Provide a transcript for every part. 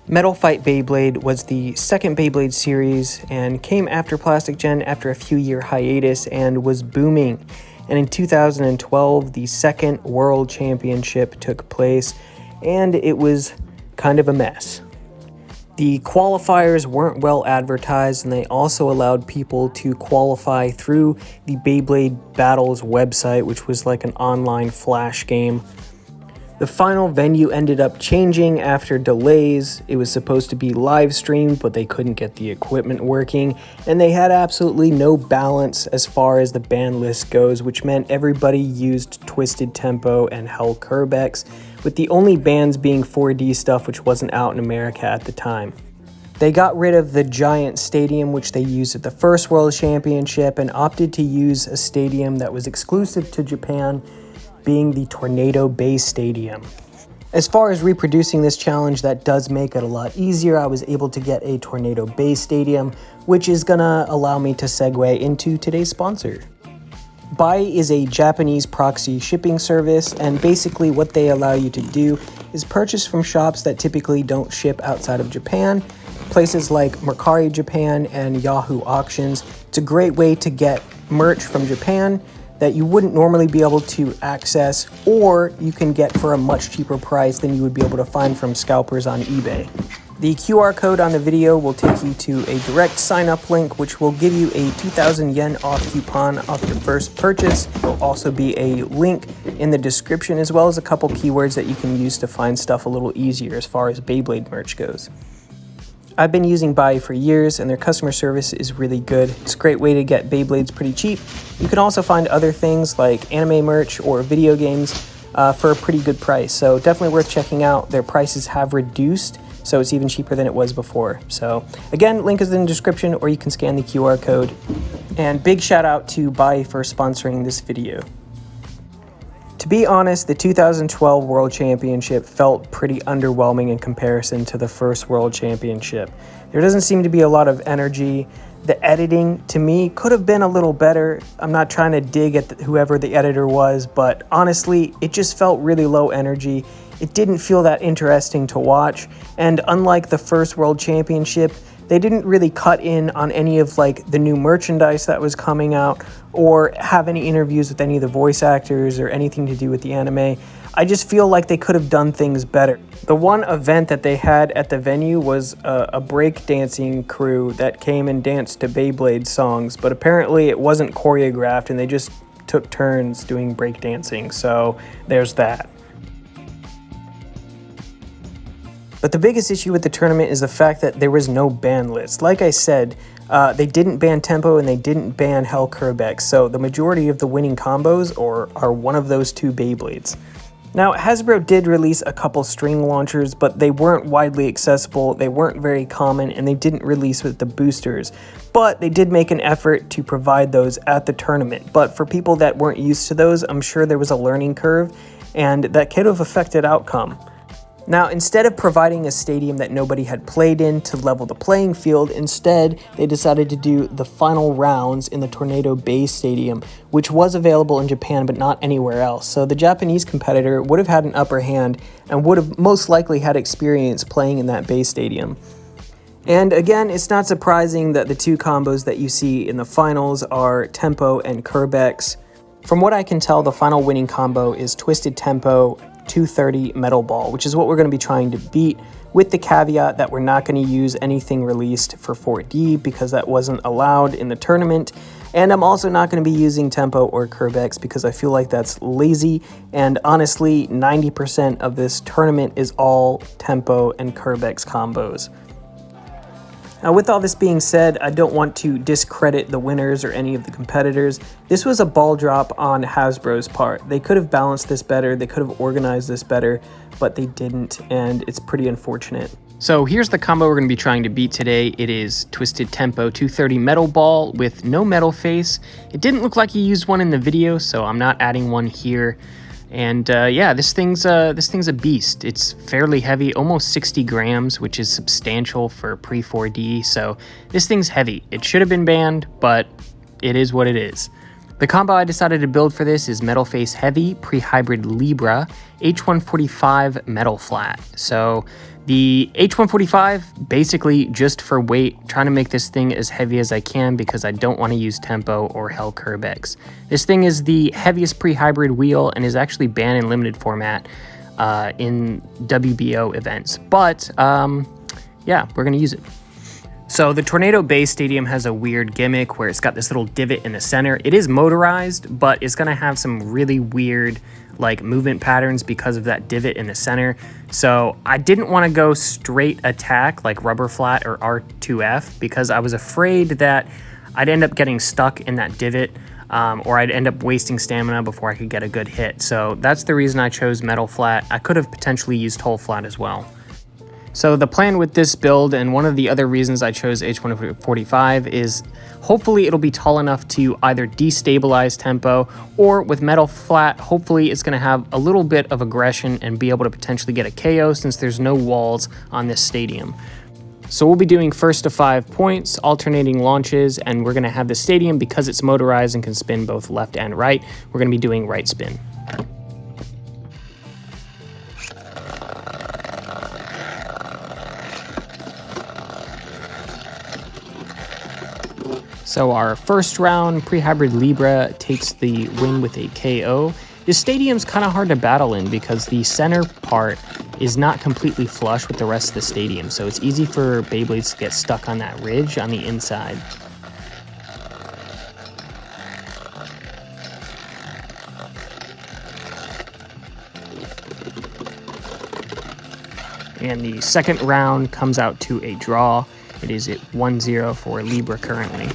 Metal Fight Beyblade was the second Beyblade series and came after Plastic Gen after a few-year hiatus and was booming. And in 2012, the second World Championship took place, and it was kind of a mess. The qualifiers weren't well advertised, and they also allowed people to qualify through the Beyblade Battles website, which was like an online flash game. The final venue ended up changing after delays. It was supposed to be live streamed, but they couldn't get the equipment working, and they had absolutely no balance as far as the band list goes, which meant everybody used Twisted Tempo and Hell Curbex, with the only bands being 4D stuff, which wasn't out in America at the time. They got rid of the giant stadium, which they used at the first World Championship, and opted to use a stadium that was exclusive to Japan, being the Tornado Bay Stadium. As far as reproducing this challenge, that does make it a lot easier. I was able to get a Tornado Bay Stadium, which is gonna allow me to segue into today's sponsor. Bai is a Japanese proxy shipping service, and basically what they allow you to do is purchase from shops that typically don't ship outside of Japan, places like Mercari Japan and Yahoo Auctions. It's a great way to get merch from Japan that you wouldn't normally be able to access, or you can get for a much cheaper price than you would be able to find from scalpers on eBay. The QR code on the video will take you to a direct sign-up link, which will give you a 2,000 yen off coupon off your first purchase. There'll also be a link in the description, as well as a couple keywords that you can use to find stuff a little easier as far as Beyblade merch goes. I've been using Bai for years, and their customer service is really good. It's a great way to get Beyblades pretty cheap. You can also find other things like anime merch or video games for a pretty good price, so definitely worth checking out. Their prices have reduced, so it's even cheaper than it was before. So again, link is in the description, or you can scan the QR code. And big shout out to Bai for sponsoring this video. To be honest, the 2012 World Championship felt pretty underwhelming in comparison to the first World Championship. There doesn't seem to be a lot of energy. The editing, to me, could have been a little better. I'm not trying to dig at whoever the editor was, but honestly, it just felt really low energy. It didn't feel that interesting to watch, and unlike the first World Championship, they didn't really cut in on any of like the new merchandise that was coming out or have any interviews with any of the voice actors or anything to do with the anime. I just feel like they could have done things better. The one event that they had at the venue was a breakdancing crew that came and danced to Beyblade songs, but apparently it wasn't choreographed and they just took turns doing breakdancing, so there's that. But the biggest issue with the tournament is the fact that there was no ban list. Like I said, they didn't ban Tempo and they didn't ban Hell Curbex, so the majority of the winning combos are one of those two Beyblades. Now, Hasbro did release a couple string launchers, but they weren't widely accessible, they weren't very common, and they didn't release with the boosters. But they did make an effort to provide those at the tournament. But for people that weren't used to those, I'm sure there was a learning curve, and that could have affected outcome. Now, instead of providing a stadium that nobody had played in to level the playing field, instead they decided to do the final rounds in the Tornado Bay Stadium, which was available in Japan but not anywhere else. So the Japanese competitor would have had an upper hand and would have most likely had experience playing in that Bay Stadium. And again, it's not surprising that the two combos that you see in the finals are Tempo and Curbex. From what I can tell, the final winning combo is Twisted Tempo 230 Metal Ball, which is what we're going to be trying to beat, with the caveat that we're not going to use anything released for 4D because that wasn't allowed in the tournament. And I'm also not going to be using Tempo or Curbex because I feel like that's lazy, and honestly 90% of this tournament is all Tempo and Curbex combos. Now, with all this being said, I don't want to discredit the winners or any of the competitors. This was a ball drop on Hasbro's part. They could have balanced this better, they could have organized this better, but they didn't, and it's pretty unfortunate. So here's the combo we're going to be trying to beat today. It is Twisted Tempo 230 Metal Ball with no metal face. It didn't look like he used one in the video, so I'm not adding one here. And yeah, this thing's a beast. It's fairly heavy, almost 60 grams, which is substantial for pre-4D. So this thing's heavy. It should have been banned, but it is what it is. The combo I decided to build for this is Metal Face Heavy Pre-Hybrid Libra H145 Metal Flat. So the H145, basically just for weight, trying to make this thing as heavy as I can because I don't want to use Tempo or Hell Curb X. This thing is the heaviest pre-hybrid wheel and is actually banned in limited format in WBO events. But yeah, we're going to use it. So the Tornado Bay Stadium has a weird gimmick where it's got this little divot in the center. It is motorized, but it's going to have some really weird like movement patterns because of that divot in the center. So I didn't want to go straight attack like Rubber Flat or R2F because I was afraid that I'd end up getting stuck in that divot or I'd end up wasting stamina before I could get a good hit. So that's the reason I chose Metal Flat. I could have potentially used Hull Flat as well. So the plan with this build, and one of the other reasons I chose H145, is hopefully it'll be tall enough to either destabilize Tempo, or with Metal Flat, hopefully it's going to have a little bit of aggression and be able to potentially get a KO since there's no walls on this stadium. So we'll be doing first to 5 points, alternating launches, and we're going to have the stadium, because it's motorized and can spin both left and right, we're going to be doing right spin. So our first round, Pre-Hybrid Libra takes the win with a KO. This stadium's kind of hard to battle in because the center part is not completely flush with the rest of the stadium, so it's easy for Beyblades to get stuck on that ridge on the inside. And the second round comes out to a draw. It is at 1-0 for Libra currently.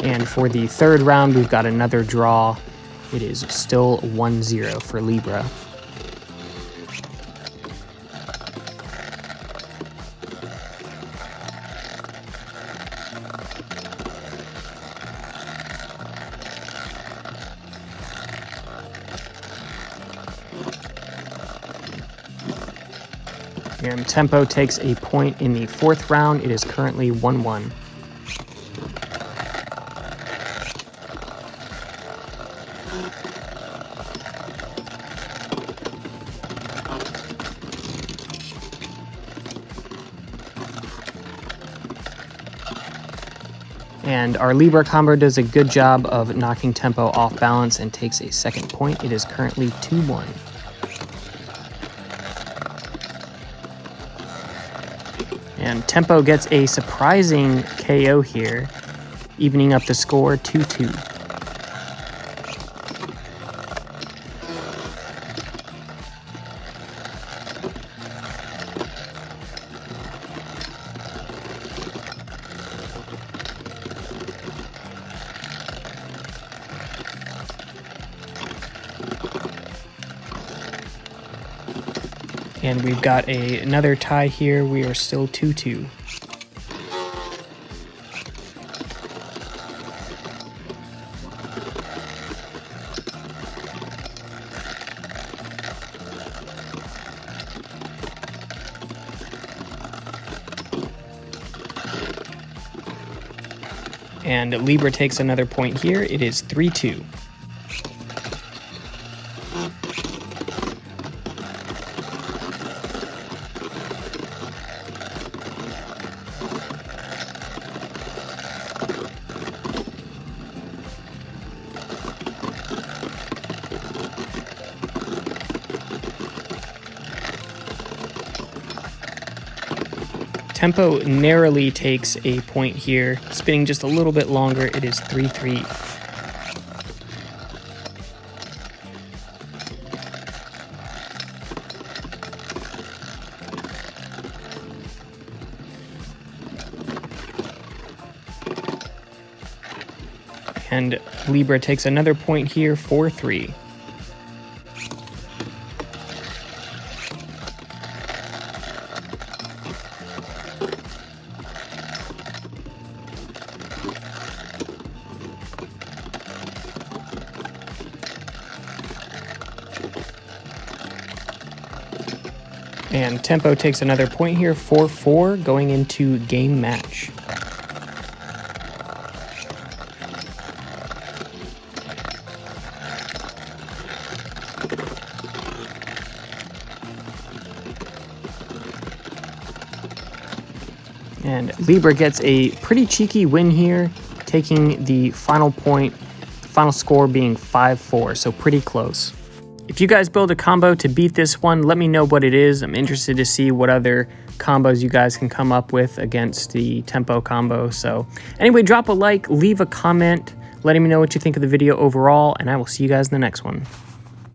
And for the third round, we've got another draw. It is still 1-0 for Libra. And Tempo takes a point in the fourth round. It is currently 1-1. And our Libra combo does a good job of knocking Tempo off balance and takes a second point. It is currently 2-1. And Tempo gets a surprising KO here, evening up the score 2-2. And we've got another tie here. We are still 2-2. And Libra takes another point here. It is 3-2. Tempo narrowly takes a point here, spinning just a little bit longer. It is 3-3. And Libra takes another point here, 4-3. And Tempo takes another point here, 4-4, going into game match. And Libra gets a pretty cheeky win here, taking the final point, the final score being 5-4, so pretty close. If you guys build a combo to beat this one, let me know what it is. I'm interested to see what other combos you guys can come up with against the Tempo combo. So anyway, drop a like, leave a comment, letting me know what you think of the video overall, and I will see you guys in the next one.